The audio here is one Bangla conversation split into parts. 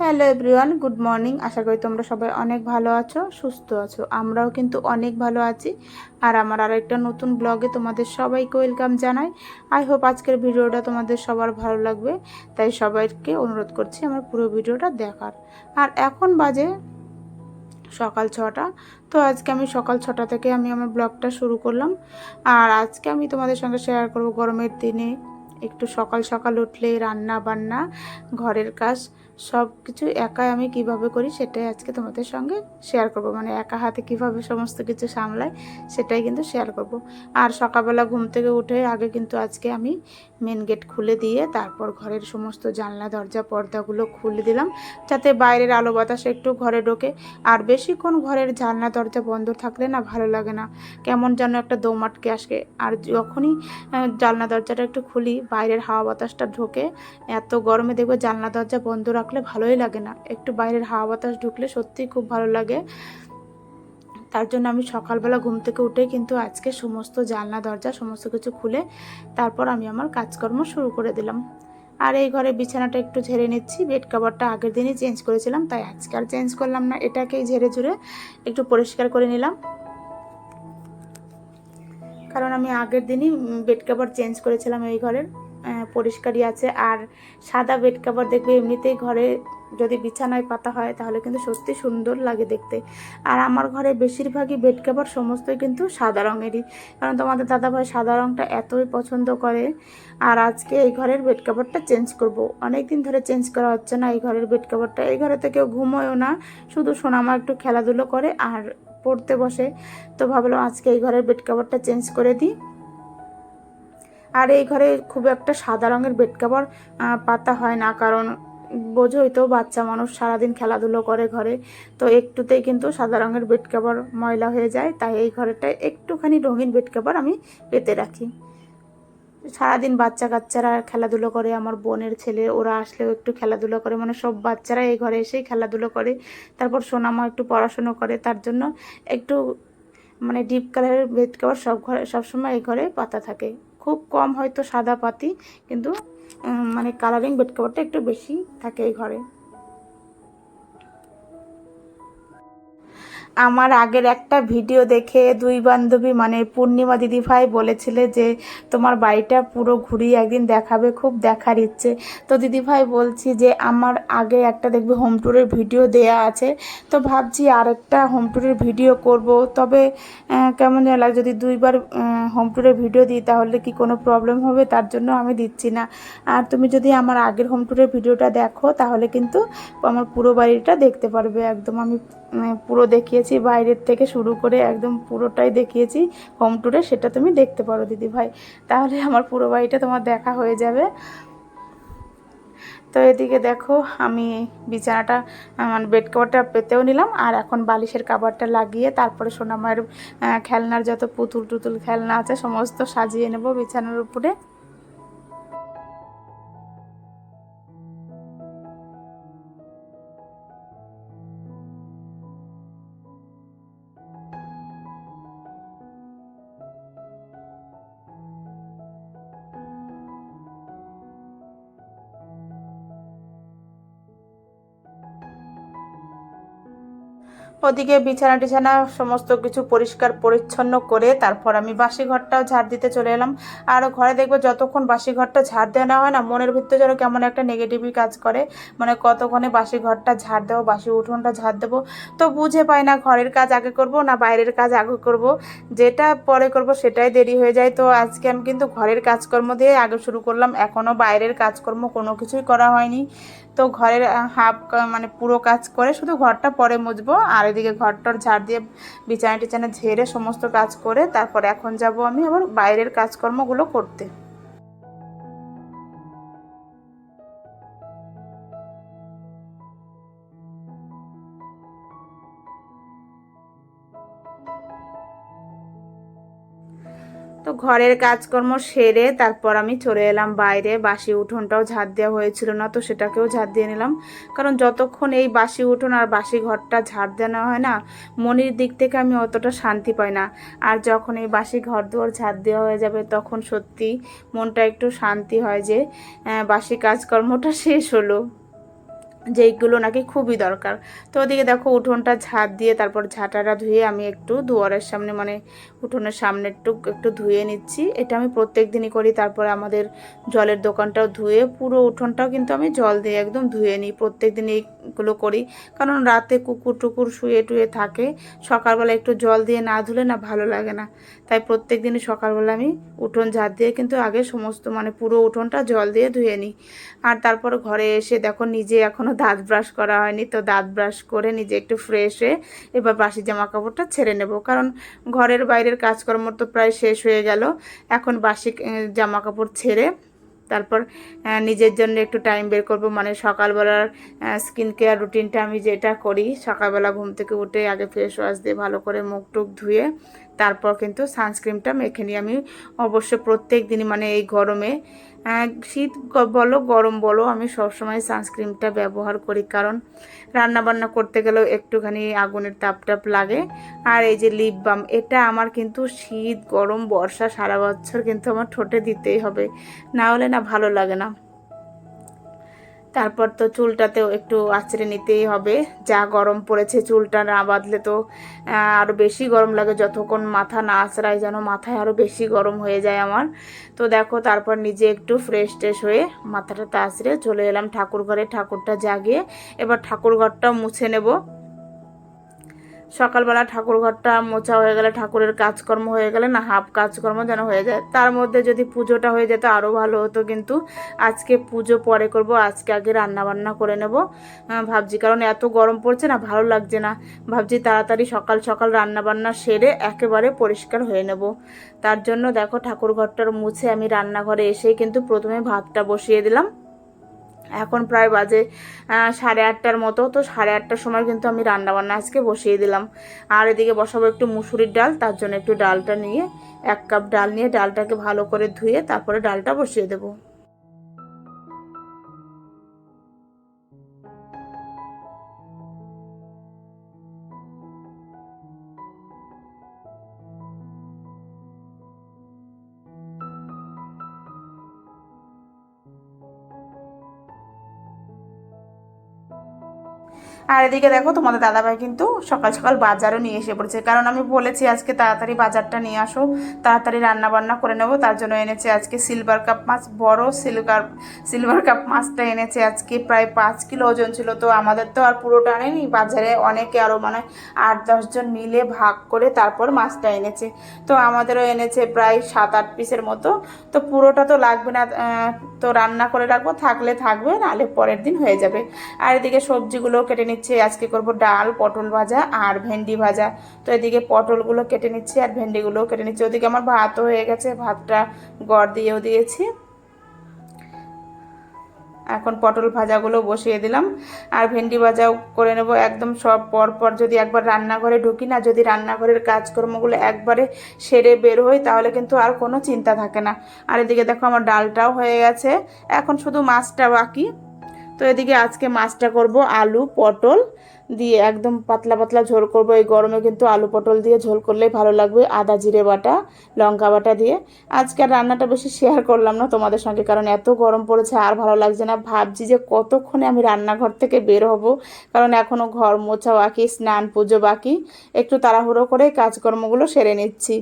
Hello everyone, good morning. আশা করি তোমরা সবাই অনেক ভালো আছো, সুস্থ আছো। আমরাও কিন্তু অনেক ভালো আছি। আর আমার আরেকটা নতুন ব্লগে তোমাদের সবাইকে ওয়েলকাম জানাই। আই হোপ আজকের ভিডিওটা তোমাদের সবার ভালো লাগবে, তাই সবাইকে অনুরোধ করছি আমার পুরো ভিডিওটা দেখার। আর এখন বাজে সকাল 6টা। তো আজকে আমি সকাল 6টা থেকে আমি আমার ব্লগটা শুরু করলাম। আর আজকে আমি তোমাদের সঙ্গে শেয়ার করব গরমের দিনে একটু সকাল সকাল উঠলে রান্না বান্না, ঘরের কাজ সব কিছু একাই আমি কিভাবে করি সেটাই আজকে তোমাদের সঙ্গে শেয়ার করব। মানে একা হাতে কিভাবে সমস্ত কিছু সামলাই সেটাই কিন্তু শেয়ার করব। আর সকালবেলা ঘুম থেকে উঠে আগে কিন্তু আজকে আমি মেন গেট খুলে দিয়ে তারপর ঘরের সমস্ত জানলা দরজা পর্দাগুলো খুলে দিলাম, যাতে বাইরের আলো বাতাস একটু ঘরে ঢোকে। আর বেশিক্ষণ ঘরের জানলা দরজা বন্ধ থাকলে না ভালো লাগে না, কেমন যেন একটা দম আটকে আসে। আর যখনই জানলা দরজাটা একটু খুলি বাইরের হাওয়া বাতাসটা ঢোকে। এত গরমে দেখবে জানলা দরজা বন্ধ রাখলে ভালোই লাগে না, একটু বাইরের হাওয়া বাতাস ঢুকলে সত্যিই খুব ভালো লাগে। তার জন্য আমি সকালবেলা ঘুম থেকে উঠে কিন্তু আজকে সমস্ত জানলা দরজা সমস্ত কিছু খুলে তারপর আমি আমার কাজকর্ম শুরু করে দিলাম। আর এই ঘরে বিছানাটা একটু ঝেড়ে নিচ্ছি, বেড কভারটা আগের দিনই চেঞ্জ করেছিলাম, তাই আজকে আর চেঞ্জ করলাম না, এটাকেই ঝেড়ে ঝুড়ে একটু পরিষ্কার করে নিলাম। কারণ আমি আগের দিনই বেড কভার চেঞ্জ করেছিলাম এই ঘরের, পরিষ্কারই আছে। আর সাদা বেড কভার দেখবে এমনিতেই ঘরে যদি বিছানায় পাতা হয় তাহলে কিন্তু সত্যি সুন্দর লাগে দেখতে। আর আমার ঘরে বেশিরভাগই বেড কভার সমস্তই কিন্তু সাদা রঙেরই, কারণ তোমাদের দাদাভাই সাদা রঙটা এতই পছন্দ করে। আর আজকে এই ঘরের বেড কভারটা চেঞ্জ করব, অনেক দিন ধরে চেঞ্জ করা হচ্ছে না এই ঘরের বেড কভারটা। এই ঘরে তো কেউ ঘুমোয়ও না, শুধু সোনামা একটু খেলাধুলো করে আর পড়তে বসে। তো ভাবলাম আজকে এই ঘরের বেড কভারটা চেঞ্জ করে দিই। আর এই ঘরে খুব একটা সাদা রঙের বেড কভার পাতা হয় না, কারণ বোঝোই তো বাচ্চা মানুষ সারাদিন খেলাধুলো করে ঘরে, তো একটুতেই কিন্তু সাদা রঙের বেড কভার ময়লা হয়ে যায়। তাই এই ঘরেটায় একটুখানি রঙিন বেড কভার আমি পেতে রাখি। সারাদিন বাচ্চা কাচ্চারা খেলাধুলো করে, আমার বোনের ছেলে ওরা আসলেও একটু খেলাধুলো করে, মানে সব বাচ্চারা এই ঘরে এসেই খেলাধুলো করে। তারপর সোনামা একটু পড়াশুনো করে, তার জন্য একটু মানে ডিপ কালারের বেড কভার সবসময় এই ঘরে পাতা থাকে। খুব কম হয়তো সাদা পাতি, কিন্তু মানে কালারিং বেড কভারটা একটু বেশি থাকে এই ঘরে। আমার আগের একটা ভিডিও দেখে দুই বান্ধবী মানে পূর্ণিমা দিদিভাই বলেছিলে যে তোমার বাড়িটা পুরো ঘুরিয়ে একদিন দেখাবে, খুব দেখার ইচ্ছে। তো দিদিভাই বলছি যে আমার আগে একটা দেখবে হোম ট্যুরের ভিডিও দেয়া আছে, তো ভাবছি আরেকটা হোম ট্যুরের ভিডিও করব। তবে কেমন যেন লাগে যদি দুইবার হোম ট্যুরের ভিডিও দিই তাহলে কি কোনো প্রবলেম হবে, তার জন্য আমি দিচ্ছি না। আর তুমি যদি আমার আগের হোম ট্যুরের ভিডিওটা দেখো তাহলে কিন্তু আমার পুরো বাড়িটা দেখতে পারবে। একদম আমি পুরো দেখিয়েছি, বাইরের থেকে শুরু করে একদম পুরোটাই দেখিয়েছি হোম ট্যুরে, সেটা তুমি দেখতে পারো দিদিভাই, তাহলে আমার পুরো বাড়িটা তোমার দেখা হয়ে যাবে। তো এদিকে দেখো আমি বিছানাটা মানে বেড কভারটা পেতেও নিলাম, আর এখন বালিশের কাভারটা লাগিয়ে তারপরে সোনামায়ের খেলনার যত পুতুল টুতুল খেলনা আছে সমস্ত সাজিয়ে নেব বিছানার উপরে। ওদিকে বিছানা টিছানা সমস্ত কিছু পরিষ্কার পরিচ্ছন্ন করে তারপর আমি বাসি ঘরটাও ঝাড় দিতে চলে এলাম। আর ঘরে দেখবে যতক্ষণ বাসি ঘরটা ঝাড় দেওয়া না হয় না, মনের ভিতরে যেন কেমন একটা নেগেটিভই কাজ করে, মানে কতক্ষণে বাসি ঘরটা ঝাড় দেবো, বাসি উঠোনটা ঝাড় দেবো। তো বুঝে পাই না ঘরের কাজ আগে করব না বাইরের কাজ আগে করব, যেটা পরে করব সেটাই দেরি হয়ে যায়। তো আজকে আমি কিন্তু ঘরের কাজকর্ম দিয়ে আগে শুরু করলাম, এখনও বাইরের কাজকর্ম কোনো কিছুই করা হয়নি। তো ঘরের হাফ মানে পুরো কাজ করে শুধু ঘরটা পরে মুছবো, আর এদিকে ঘরটার ঝাড় দিয়ে বিছানা টিছানা ঝেড়ে সমস্ত কাজ করে তারপর এখন যাব আমি আবার বাইরের কাজকর্মগুলো করতে। তো ঘরের কাজকর্ম সেরে তারপর আমি চলে এলাম বাইরে, বাসি উঠোনটাও ঝাড় দেওয়া হয়েছিল না, তো সেটাকেও ঝাড় দিয়ে নিলাম। কারণ যতক্ষণ এই বাসি উঠোন আর বাসি ঘরটা ঝাড় দেওয়া হয় না, মনের দিক থেকে আমি অতটা শান্তি পাই না। আর যখন এই বাসি ঘর দুয়ার ঝাড় দেওয়া হয়ে যাবে তখন সত্যি মনটা একটু শান্তি হয় যে বাসি কাজকর্মটা শেষ হলো। যেইগুলো নাকি খুবই দরকার। তো ওদিকে দেখো উঠোনটা ঝাঁট দিয়ে তারপর ঝাঁটাটা ধুয়ে আমি একটু দুয়ারের সামনে মানে উঠোনের সামনে একটু একটু ধুয়ে নিচ্ছি। এটা আমি প্রত্যেক দিনই করি। তারপরে আমাদের জলের দোকানটাও ধুয়ে পুরো উঠোনটাও কিন্তু আমি জল দিয়ে একদম ধুয়ে নিই। প্রত্যেক দিন এইগুলো করি, কারণ রাতে কুকুর টুকুর শুয়ে টুয়ে থাকে, সকালবেলা একটু জল দিয়ে না ধুলে না ভালো লাগে না। তাই প্রত্যেক দিনই সকালবেলা আমি উঠোন ঝাঁট দিয়ে কিন্তু আগে সমস্ত মানে পুরো উঠোনটা জল দিয়ে ধুয়ে নিই। আর তারপর ঘরে এসে দেখো নিজে এখনও দাঁত ব্রাশ করা হয়নি, তো দাঁত ব্রাশ করে নিজে একটু ফ্রেশ হয়ে এবার বাসি জামা কাপড়টা ছেড়ে নেব, কারণ ঘরের বাইরের কাজকর্ম তো প্রায় শেষ হয়ে গেল। এখন বাসি জামা কাপড় ছেড়ে তারপর নিজের জন্য একটু টাইম বের করব, মানে সকালবেলার স্কিন কেয়ার রুটিনটা আমি যেটা করি, সকালবেলা ঘুম থেকে উঠে আগে ফেস ওয়াশ দিয়ে ভালো করে মুখ টুক ধুয়ে তারপর কিন্তু সানস্ক্রিনটা মেখে নিই আমি। অবশ্য প্রত্যেক দিনই মানে এই গরমে শীত বলো গরম বলো আমি সবসময় সানস্ক্রিনটা ব্যবহার করি, কারণ রান্না বান্না করতে গেলেও একটুখানি আগুনের তাপ টাপ লাগে। আর এই যে লিপ বাম, এটা আমার কিন্তু শীত গরম বর্ষা সারা বছর কিন্তু আমার ঠোঁটে দিতেই হবে, না হলে না ভালো লাগে না। তারপর তো চুলটাতেও একটু আঁচড়ে নিতেই হবে, যা গরম পড়েছে চুলটা না বাঁধলে তো আরও বেশি গরম লাগে। যতক্ষণ মাথা না আঁচড়ায় যেন মাথায় আরও বেশি গরম হয়ে যায় আমার। তো দেখো তারপর নিজে একটু ফ্রেশ ট্রেশ হয়ে মাথাটা আঁচড়ে চলে এলাম ঠাকুর ঘরে, ঠাকুরটা জাগিয়ে এবার ঠাকুর ঘরটাও মুছে নেব। সকালবেলা ঠাকুর ঘরটা মোছা হয়ে গেলে, ঠাকুরের কাজকর্ম হয়ে গেলে না হাফ কাজকর্ম যেন হয়ে যায়। তার মধ্যে যদি পুজোটা হয়ে যেত আরও ভালো হতো, কিন্তু আজকে পুজো পরে করব, আজকে আগে রান্না বান্না করে নেব ভাবছি, কারণ এত গরম পড়ছে না ভালো লাগছে না। ভাবছি তাড়াতাড়ি সকাল সকাল রান্না বান্না সেরে একেবারে পরিষ্কার হয়ে নেব। তার জন্য দেখো ঠাকুর ঘরটার মুছে আমি রান্নাঘরে এসেই কিন্তু প্রথমে ভাতটা বসিয়ে দিলাম। এখন প্রায় বাজে 8:30টার মতো, তো 8:30টার সময় কিন্তু আমি রান্নাবান্না আজকে বসিয়ে দিলাম। আর এদিকে বসাবো একটু মুসুরির ডাল, তার জন্য একটু ডালটা নিয়ে 1 কাপ ডাল নিয়ে ডালটাকে ভালো করে ধুয়ে তারপরে ডালটা বসিয়ে দেবো। আর এদিকে দেখো তোমাদের দাদাভাই কিন্তু সকাল সকাল বাজারও নিয়ে এসে পড়েছে, কারণ আমি বলেছি আজকে তাড়াতাড়ি বাজারটা নিয়ে আসো, তাড়াতাড়ি রান্না বান্না করে নেবো। তার জন্য এনেছে আজকে সিলভার কাপ মাছ, বড় সিলভার কাপ মাছটা এনেছে আজকে, প্রায় 5 কিলো ওজন ছিল। তো আমাদের তো আর পুরোটা আনেনি, বাজারে অনেকে আরও মানে 8-10 জন মিলে ভাগ করে তারপর মাছটা এনেছে। তো আমাদেরও এনেছে প্রায় 7-8 পিসের মতো। তো পুরোটা তো লাগবে না, তো রান্না করে রাখবো, থাকলে থাকবে, নাহলে পরের দিন হয়ে যাবে। আর এদিকে সবজিগুলো কেটে নিচ্ছে, আজকে করব ডাল, পটল ভাজা আর ভেন্ডি ভাজা। তো এদিকে পটলগুলো কেটে নিচ্ছি আর ভেন্ডিগুলোও কেটে নিচ্ছি। ওদিকে আমার ভাতও হয়ে গেছে, ভাতটা গড় দিয়েও দিয়েছি। এখন পটল ভাজাগুলো বসিয়ে দিলাম আর ভেন্ডি ভাজাও করে নেব। একদম সব পর যদি একবার রান্নাঘরে ঢুকি না, যদি রান্নাঘরের কাজকর্মগুলো একবারে সেরে বের হই, তাহলে কিন্তু আর কোনো চিন্তা থাকে না। আর এদিকে দেখো আমার ডালটাও হয়ে গেছে, এখন শুধু মাছটা বাকি। তো এদিকে আজকে মাছটা করব আলু পটল দিয়ে, একদম পাতলা পাতলা ঝোল করব। এই গরমে কিন্তু আলু পটল দিয়ে ঝোল করলেই ভালো লাগবে, আদা জিরে বাটা লঙ্কা বাটা দিয়ে। আজকে আর রান্নাটা বেশি শেয়ার করলাম না তোমাদের সঙ্গে, কারণ এত গরম পড়েছে আর ভালো লাগছে না। ভাবছি যে কতক্ষণে আমি রান্নাঘর থেকে বের হব, কারণ এখনও ঘর মোছা বাকি, স্নান পুজো বাকি, একটু তাড়াহুড়ো করে কাজকর্মগুলো সেরে নিচ্ছি।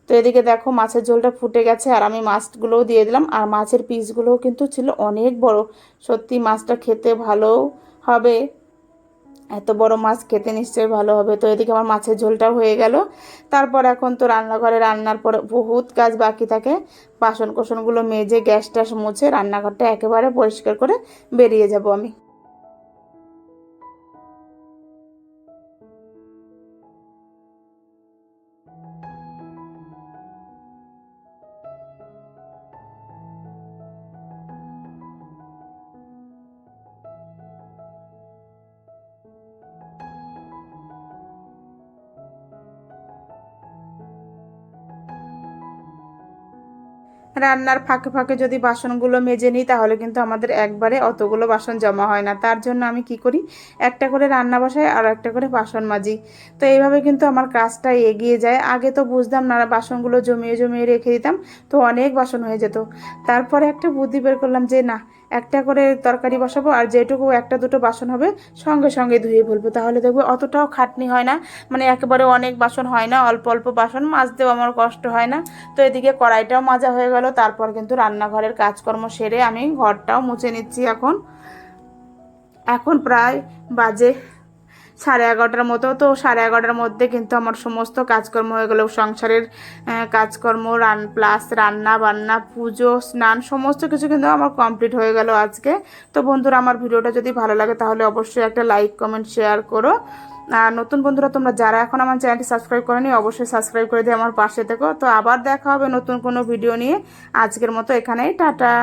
তো এদিকে দেখো মাছের ঝোলটা ফুটে গেছে আর আমি মাছগুলোও দিয়ে দিলাম। আর মাছের পিসগুলোও কিন্তু ছিল অনেক বড়, সত্যি মাছটা খেতে ভালো হবে, এত বড় মাছ খেতে নিশ্চয়ই ভালো হবে। তো এদিকে আমার মাছের ঝোলটাও হয়ে গেল। তারপর এখন তো রান্নাঘরে রান্নার পরে বহুত কাজ বাকি থাকে, বাসন কোসনগুলো মেজে গ্যাস ট্যাস মুছে রান্নাঘরটা একেবারে পরিষ্কার করে বেরিয়ে যাব আমি। রান্নার ফাঁকে ফাঁকে যদি বাসনগুলো মেজে নিই, তাহলে কিন্তু আমাদের একবারে অতগুলো বাসন জমা হয় না। তার জন্য আমি কি করি, একটা করে রান্না বসাই আর একটা করে বাসন মাজি। তো এইভাবে কিন্তু আমার কাজটা এগিয়ে যায়। আগে তো বুঝতাম না, বাসনগুলো জমিয়ে জমিয়ে রেখে দিতাম, তো অনেক বাসন হয়ে যেত। তারপরে একটা বুদ্ধি বের করলাম যে না, একটা করে তরকারি বসাবো, আর যেটুকু একটা দুটো বাসন হবে সঙ্গে সঙ্গে ধুয়ে ফেলবো, তাহলে দেখবো অতটাও খাটনি হয় না, মানে একেবারে অনেক বাসন হয় না, অল্প অল্প বাসন মাজতেও আমার কষ্ট হয় না। তো এদিকে কড়াইটাও মাজা হয়ে গেল, তারপর কিন্তু রান্নাঘরের কাজকর্ম সেরে আমি ঘরটাও মুছে নিচ্ছি। এখন এখন প্রায় বাজে 11:30 মতো। তো 11:30 মধ্যে কিন্তু আমার সমস্ত কাজকর্ম হয়ে গেল, সংসারের কাজকর্ম প্লাস রান্না বান্না পুজো স্নান সমস্ত কিছু কিন্তু আমার কমপ্লিট হয়ে গেল আজকে। তো বন্ধুরা, আমার ভিডিওটা যদি ভালো লাগে তাহলে অবশ্যই একটা লাইক কমেন্ট শেয়ার করো। আর নতুন বন্ধুরা তোমরা যারা এখন আমার চ্যানেলটি সাবস্ক্রাইব করোনি অবশ্যই সাবস্ক্রাইব করে দিয়ে আমার পাশে থেকো। তো আবার দেখা হবে নতুন কোনো ভিডিও নিয়ে। আজকের মতো এখানেই টাটা।